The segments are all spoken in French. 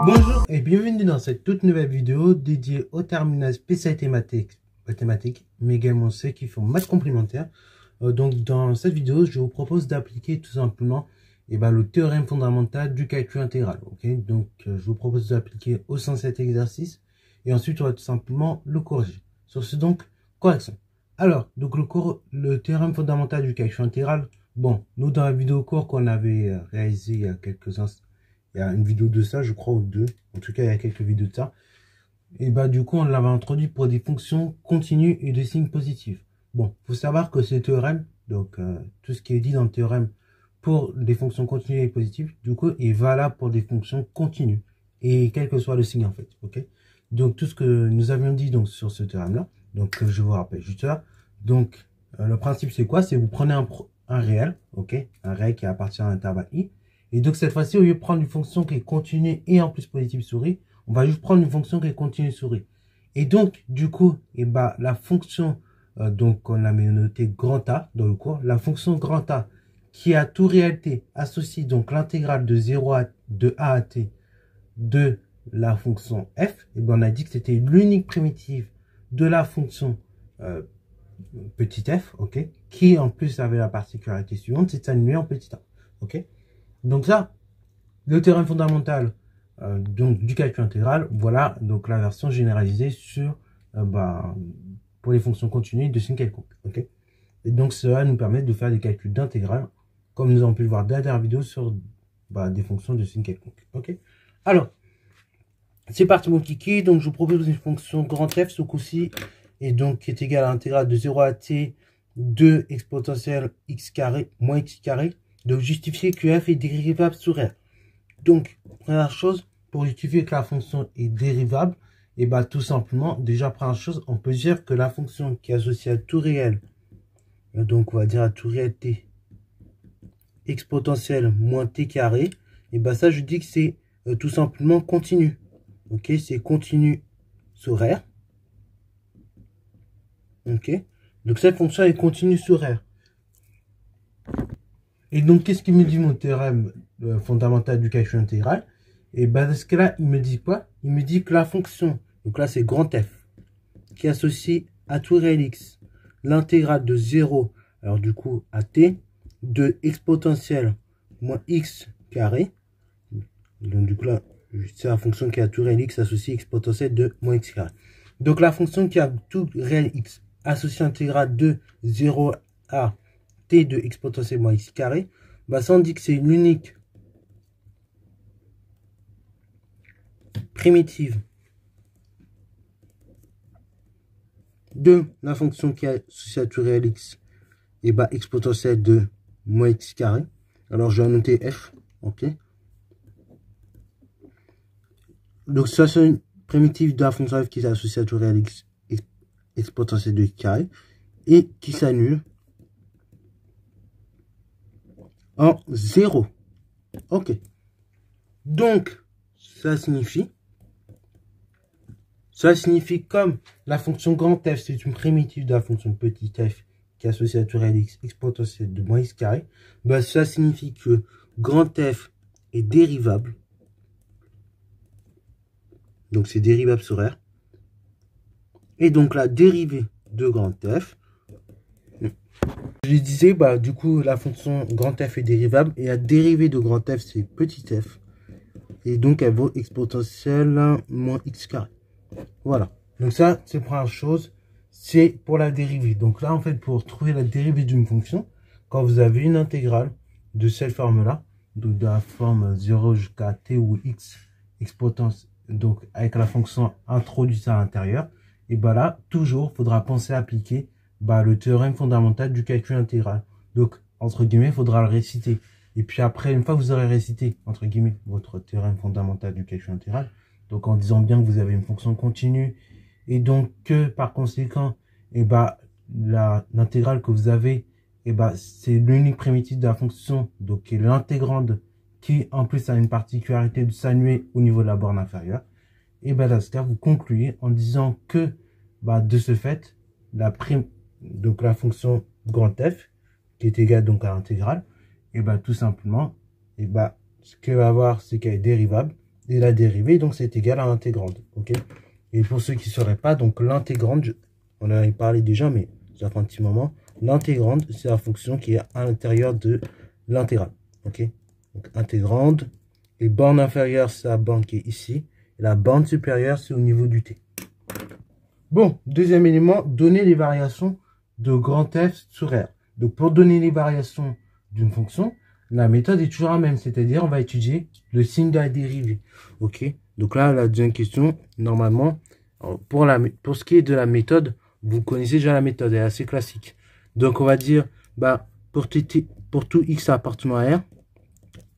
Bonjour et bienvenue dans cette toute nouvelle vidéo dédiée au terminal spécialité mathématiques, mais également ceux qui font maths complémentaire. Donc dans cette vidéo, je vous propose d'appliquer tout simplement le théorème fondamental du calcul intégral. Donc je vous propose d'appliquer au sein de cet exercice et ensuite on va tout simplement le corriger. Sur ce donc, correction. Alors, donc le théorème fondamental du calcul intégral, bon, nous dans la vidéo cours qu'on avait réalisée il y a quelques instants, il y a une vidéo de ça, je crois, ou deux. En tout cas, il y a quelques vidéos de ça. Et du coup, on l'avait introduit pour des fonctions continues et de signes positifs. Bon, faut savoir que ce théorème, donc tout ce qui est dit dans le théorème pour des fonctions continues et positives, du coup, est valable pour des fonctions continues. Et quel que soit le signe, en fait. Ok. Donc, tout ce que nous avions dit donc sur ce théorème-là, donc je vous rappelle juste ça. Donc, le principe, c'est quoi? C'est vous prenez un réel, ok, un réel qui appartient à l'intervalle i. Et donc, cette fois-ci, au lieu de prendre une fonction qui est continue et en plus positive souris, on va juste prendre une fonction qui est continue souris. Et donc, du coup, la fonction, donc on a noté grand A dans le cours, la fonction grand A qui a tout réel t associe donc l'intégrale de 0 de a à t de la fonction f, on a dit que c'était l'unique primitive de la fonction petit f, ok, qui en plus avait la particularité suivante, c'est de s'annuler en petit a, ok. Donc ça, le théorème fondamental donc du calcul intégral, voilà donc la version généralisée sur pour les fonctions continues de signes quelconques. Ok. Et donc cela nous permet de faire des calculs d'intégrale, comme nous avons pu le voir dans la dernière vidéo sur des fonctions de signes quelconques. Ok. Alors, c'est parti mon kiki. Donc je vous propose une fonction grand F ce coup-ci, et donc qui est égale à l'intégrale de 0 à t de exponentielle x carré moins x carré. Donc justifier que f est dérivable sur R. Donc, première chose, pour justifier que la fonction est dérivable, tout simplement, déjà première chose, on peut dire que la fonction qui est associée à tout réel, donc on va dire à tout réel t exponentielle moins t carré, ça je dis que c'est tout simplement continu. Ok, c'est continu sur R. Ok, donc cette fonction est continue sur R. Et donc, qu'est-ce qu'il me dit mon théorème fondamental du calcul intégral? Et dans ce cas-là, il me dit quoi? Il me dit que la fonction, donc là c'est grand F, qui associe à tout réel x l'intégrale de 0, alors du coup à t, de exponentielle moins x carré. Donc du coup là, c'est la fonction qui a tout réel x associée exponentielle de moins x carré. Donc la fonction qui a tout réel x associée intégrale de 0 à t de exponentielle moins x carré, ça on dit que c'est l'unique primitive de la fonction qui est associée à tout réel x, exponentielle de moins x carré. Alors je vais noter f, ok. Donc ça c'est une primitive de la fonction f qui est associée à tout réel x exponentielle de x carré et qui s'annule en 0. Ok. Donc, ça signifie comme la fonction grand f, c'est une primitive de la fonction petit f qui est associée à tout réel x exponentielle de moins x carré, ça signifie que grand f est dérivable. Donc, c'est dérivable sur R. Et donc, la dérivée de grand f, je disais, du coup, la fonction grand f est dérivable et la dérivée de grand f, c'est petit f. Et donc, elle vaut exponentielle moins x carré. Voilà. Donc, ça, c'est la première chose. C'est pour la dérivée. Donc, là, en fait, pour trouver la dérivée d'une fonction, quand vous avez une intégrale de cette forme-là, donc de la forme 0 jusqu'à t ou x exponentielle, donc avec la fonction introduite à l'intérieur, et là, toujours, il faudra penser à appliquer le théorème fondamental du calcul intégral. Donc, entre guillemets, il faudra le réciter. Et puis après, une fois que vous aurez récité, entre guillemets, votre théorème fondamental du calcul intégral, donc en disant bien que vous avez une fonction continue, et donc que par conséquent, l'intégrale que vous avez, c'est l'unique primitive de la fonction, donc qui est l'intégrande, qui en plus a une particularité de s'annuler au niveau de la borne inférieure. Et dans ce cas, vous concluez en disant que de ce fait, donc la fonction grand f, qui est égale donc à l'intégrale, tout simplement, ce qu'elle va avoir, c'est qu'elle est dérivable. et la dérivée, donc c'est égal à l'intégrande. Ok. Et pour ceux qui ne sauraient pas, donc l'intégrande, on en avait parlé déjà, mais ça fait un petit moment. L'intégrande, c'est la fonction qui est à l'intérieur de l'intégrale. Ok. Donc intégrande. Et borne inférieure, c'est la borne qui est ici. Et la borne supérieure, c'est au niveau du t. Bon, deuxième élément, donner les variations de grand F sur R. Donc pour donner les variations d'une fonction, la méthode est toujours la même, c'est-à-dire on va étudier le signe de la dérivée. Ok. Donc là, la deuxième question, normalement, pour ce qui est de la méthode, vous connaissez déjà la méthode, elle est assez classique. Donc on va dire, bah, pour tout x appartenant à R,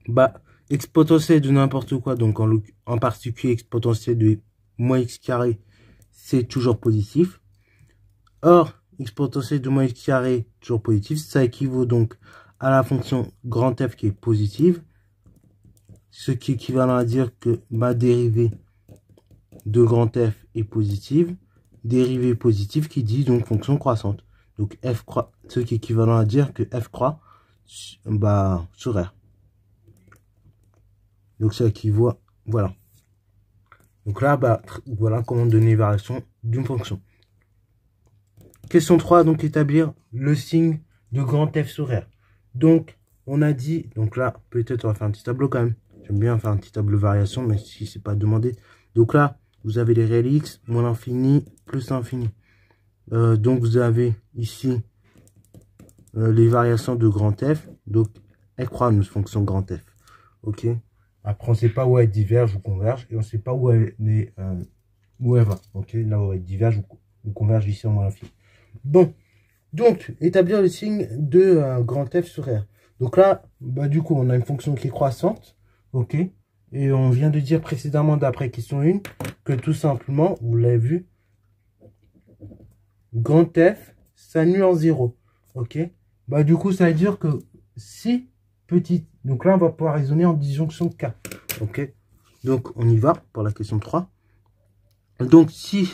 bah, exponentielle de n'importe quoi, donc en particulier exponentielle de moins x carré, c'est toujours positif. Or, exponentielle de moins x carré, toujours positif, ça équivaut donc à la fonction grand F qui est positive, ce qui est équivalent à dire que ma dérivée de grand F est positive, dérivée positive qui dit donc fonction croissante. Donc f croît, ce qui est équivalent à dire que f croît bah, sur R. Donc ça équivaut, voilà. Donc là, bah, voilà comment donner les variations d'une fonction. Question 3, donc établir le signe de grand F sur R. Donc, on a dit, donc là, peut-être on va faire un petit tableau quand même. J'aime bien faire un petit tableau de variation, mais si c'est pas demandé. Donc là, vous avez les réels x, moins l'infini, plus l'infini. Donc vous avez ici les variations de grand F. Donc, elle croît une fonction grand F. Ok. Après, on ne sait pas où elle diverge ou converge. Et on ne sait pas où elle va. Ok. Là où elle diverge ou converge ici en moins l'infini. Bon. Donc, établir le signe de grand F sur R. Donc là, bah, du coup, on a une fonction qui est croissante. Ok. Et on vient de dire précédemment, d'après question 1, que tout simplement, vous l'avez vu, grand F s'annule en 0. Ok. Bah, du coup, ça veut dire que si petit. Donc là, on va pouvoir raisonner en disjonction de K. Ok. Donc, on y va pour la question 3. Donc, si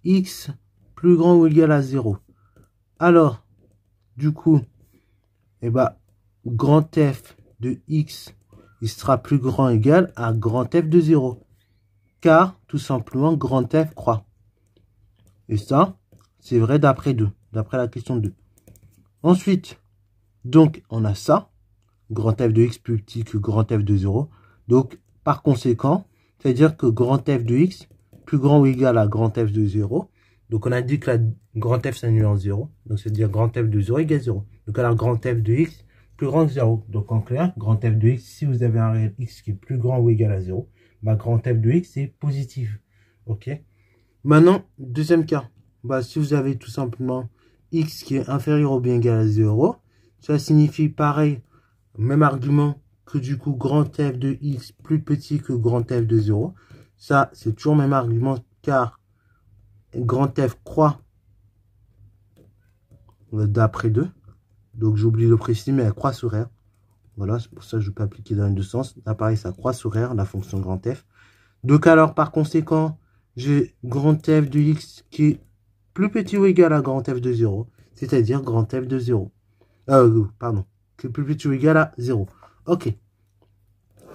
x plus grand ou égal à 0, alors, du coup, eh ben, grand F de x, il sera plus grand ou égal à grand F de 0. Car, tout simplement, grand F croît. Et ça, c'est vrai d'après la question 2. Ensuite, donc, on a ça. Grand F de x plus petit que grand F de 0. Donc, par conséquent, c'est-à-dire que grand F de x plus grand ou égal à grand F de 0. Donc, on a dit que la grand F s'annule en 0. Donc, c'est-à-dire grand F de 0 égale 0. Donc, alors grand F de x plus grand que 0. Donc, en clair, grand F de x, si vous avez un réel x qui est plus grand ou égal à 0, bah, grand F de x est positif. OK. Maintenant, deuxième cas. Bah, si vous avez tout simplement x qui est inférieur ou bien égal à 0, ça signifie pareil, même argument que du coup grand F de x plus petit que grand F de 0. Ça, c'est toujours le même argument car grand F croît d'après 2. Donc j'oublie de préciser, mais elle croît sur R. Voilà, c'est pour ça que je peux appliquer dans les deux sens. Là, pareil, ça croît sur R, la fonction grand F. Donc alors, par conséquent, j'ai grand F de x qui est plus petit ou égal à grand F de 0. C'est-à-dire grand F de 0. Pardon. Qui est plus petit ou égal à 0. Ok.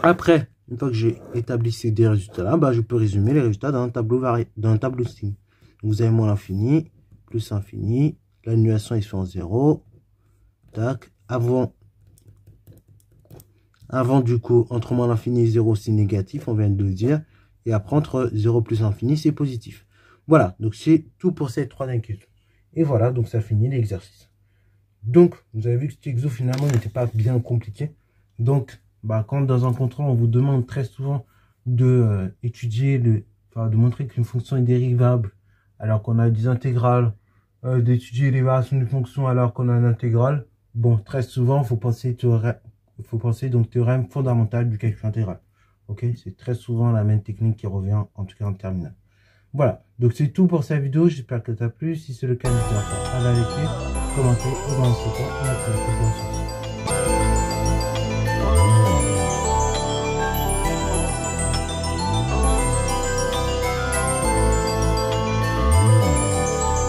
Après, une fois que j'ai établi ces deux résultats-là, bah, je peux résumer les résultats dans un tableau de signe. Vous avez moins l'infini, plus infini. L'annulation est en 0. Tac. Avant du coup, entre moins l'infini et 0, c'est négatif, on vient de le dire. Et après, entre 0 plus infini, c'est positif. Voilà, donc c'est tout pour cette troisième question. Et voilà, donc ça finit l'exercice. Donc, vous avez vu que cet exo, finalement, n'était pas bien compliqué. Donc, bah, quand dans un contrôle, on vous demande très souvent de étudier, de montrer qu'une fonction est dérivable, alors qu'on a des intégrales, d'étudier les variations d'une fonction alors qu'on a une intégrale, bon, très souvent, il faut penser donc théorème fondamental du calcul intégral. Ok, c'est très souvent la même technique qui revient, en tout cas en terminale. Voilà, donc c'est tout pour cette vidéo, j'espère que ça t'a plu. Si c'est le cas, n'hésitez pas à la liker, commenter et dans ce cas, on a